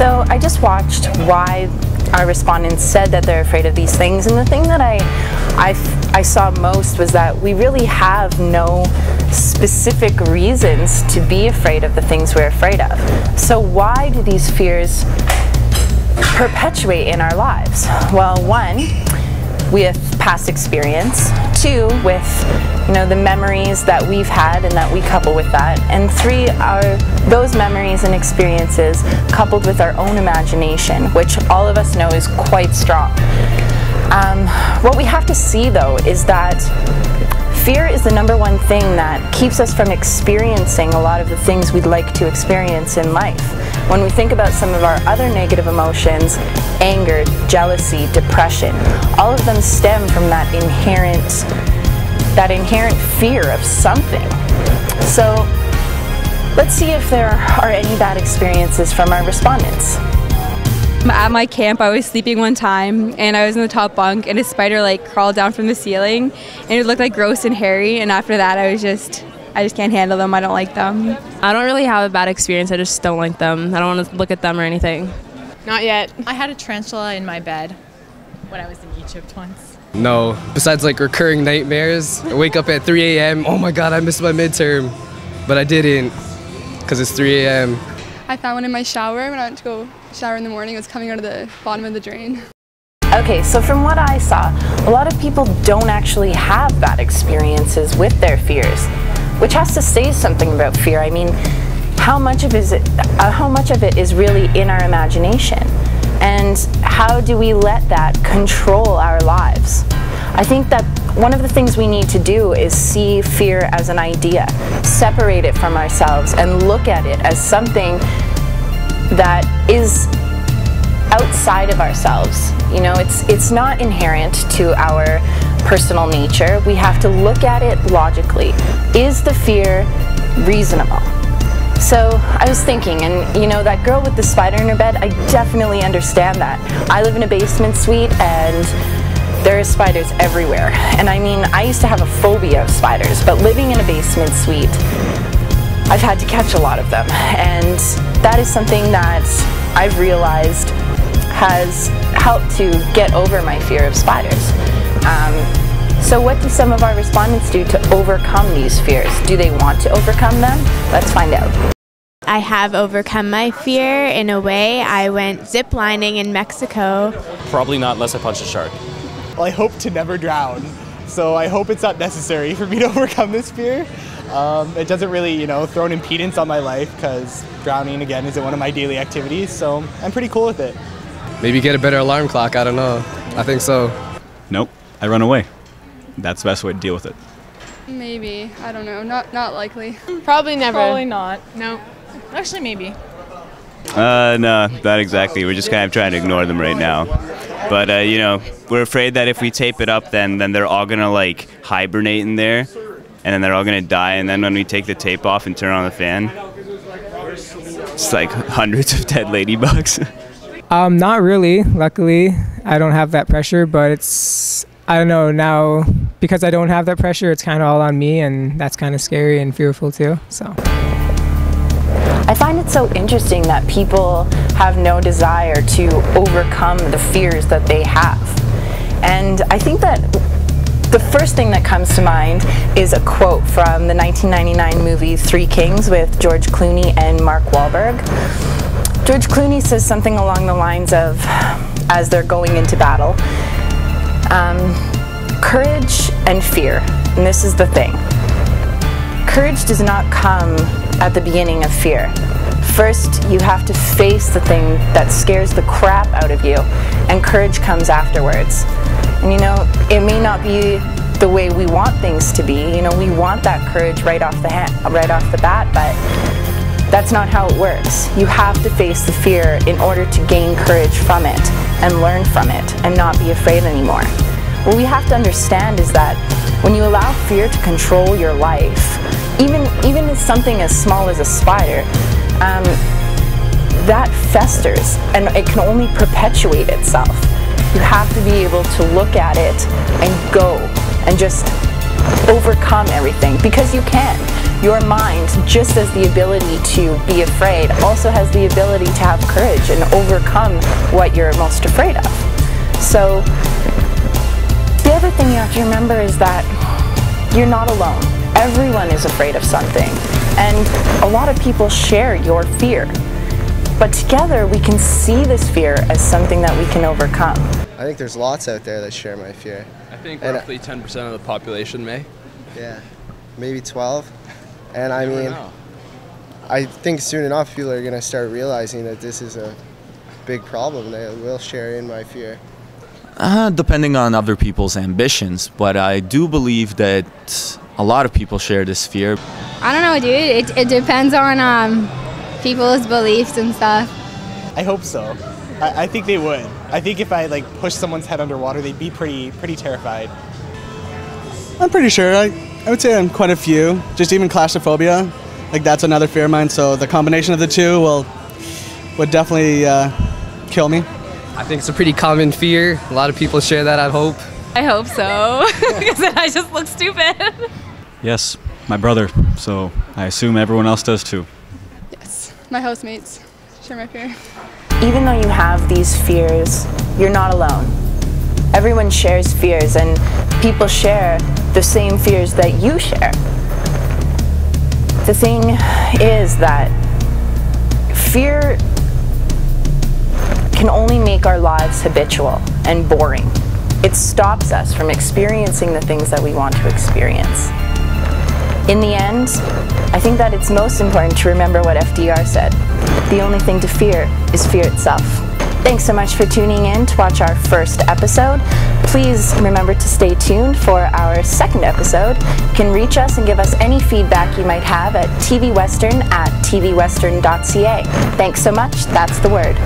So I just watched why our respondents said that they're afraid of these things, and the thing that I saw most was that we really have no specific reasons to be afraid of the things we're afraid of. So why do these fears perpetuate in our lives? Well, one, with past experience. Two, with the memories that we've had and that we couple with that. And three are those memories and experiences coupled with our own imagination, which all of us know is quite strong. What we have to see though is that fear is the #1 thing that keeps us from experiencing a lot of the things we'd like to experience in life. When we think about some of our other negative emotions, anger, jealousy, depression, all of them stem from that inherent fear of something. So let's see if there are any bad experiences from our respondents. At my camp, I was sleeping one time and I was in the top bunk and a spider crawled down from the ceiling and it looked gross and hairy, and after that I just can't handle them. I don't like them. I don't really have a bad experience, I just don't like them. I don't want to look at them or anything. Not yet. I had a tarantula in my bed when I was in Egypt once. No, besides recurring nightmares. I wake up at 3 a.m. Oh my god, I missed my midterm. But I didn't, because it's 3 a.m. I found one in my shower when I went to go shower in the morning. It was coming out of the bottom of the drain. Okay, so from what I saw, a lot of people don't actually have bad experiences with their fears, which has to say something about fear. I mean, how much of it is really in our imagination? And how do we let that control our lives? I think that one of the things we need to do is see fear as an idea, separate it from ourselves, and look at it as something that is outside of ourselves. It's not inherent to our personal nature. We have to look at it logically. Is the fear reasonable? So I was thinking, and that girl with the spider in her bed, I definitely understand that. I live in a basement suite and there are spiders everywhere. And I mean, I used to have a phobia of spiders, but living in a basement suite, I've had to catch a lot of them. And that is something that I've realized has helped to get over my fear of spiders. So what do some of our respondents do to overcome these fears? Do they want to overcome them? Let's find out. I have overcome my fear in a way. I went zip lining in Mexico. Probably not unless I punch a shark. Well, I hope to never drown, so I hope it's not necessary for me to overcome this fear. It doesn't really, throw an impedance on my life, because drowning, again, isn't one of my daily activities, so I'm pretty cool with it. Maybe get a better alarm clock, I don't know. I think so. Nope, I run away. That's the best way to deal with it. Maybe. I don't know. Not likely. Probably never. Probably not. No. Actually, maybe. No, not exactly. We're just kind of trying to ignore them right now. But, we're afraid that if we tape it up, then they're all going to, hibernate in there. And then they're all going to die. And then when we take the tape off and turn on the fan, it's hundreds of dead ladybugs. Not really. Luckily, I don't have that pressure, but I don't know, now because I don't have that pressure, it's kind of all on me, and that's kind of scary and fearful too. So I find it so interesting that people have no desire to overcome the fears that they have. And I think that the first thing that comes to mind is a quote from the 1999 movie Three Kings with George Clooney and Mark Wahlberg. George Clooney says something along the lines of, as they're going into battle, courage and fear, and this is the thing. Courage does not come at the beginning of fear. First, you have to face the thing that scares the crap out of you, and courage comes afterwards. And it may not be the way we want things to be. We want that courage right off the bat, but that's not how it works. You have to face the fear in order to gain courage from it and learn from it and not be afraid anymore. What we have to understand is that when you allow fear to control your life, even in something as small as a spider, that festers and it can only perpetuate itself. You have to be able to look at it and go and just overcome everything, because you can. Your mind, just as the ability to be afraid, also has the ability to have courage and overcome what you're most afraid of. So the other thing you have to remember is that you're not alone. Everyone is afraid of something, and a lot of people share your fear. But together we can see this fear as something that we can overcome. I think there's lots out there that share my fear. I think roughly 10% of the population may. Yeah, maybe 12. And I mean, I think soon enough people are going to start realizing that this is a big problem. They will share in my fear. Depending on other people's ambitions, but I do believe that a lot of people share this fear. I don't know, dude. It depends on people's beliefs and stuff. I hope so. I think they would. I think if I like push someone's head underwater, they'd be pretty terrified. I'm pretty sure. I would say I'm quite a few. Just even claustrophobia, like that's another fear of mine. So the combination of the two would definitely kill me. I think it's a pretty common fear. A lot of people share that, I hope. I hope so, because then I just look stupid. Yes, my brother. So I assume everyone else does too. Yes, my housemates share my fear. Even though you have these fears, you're not alone. Everyone shares fears, and people share the same fears that you share. The thing is that fear can only make our lives habitual and boring. It stops us from experiencing the things that we want to experience. In the end, I think that it's most important to remember what FDR said. The only thing to fear is fear itself. Thanks so much for tuning in to watch our first episode. Please remember to stay tuned for our second episode. You can reach us and give us any feedback you might have at tvWestern@tvwestern.ca. Thanks so much. That's the word.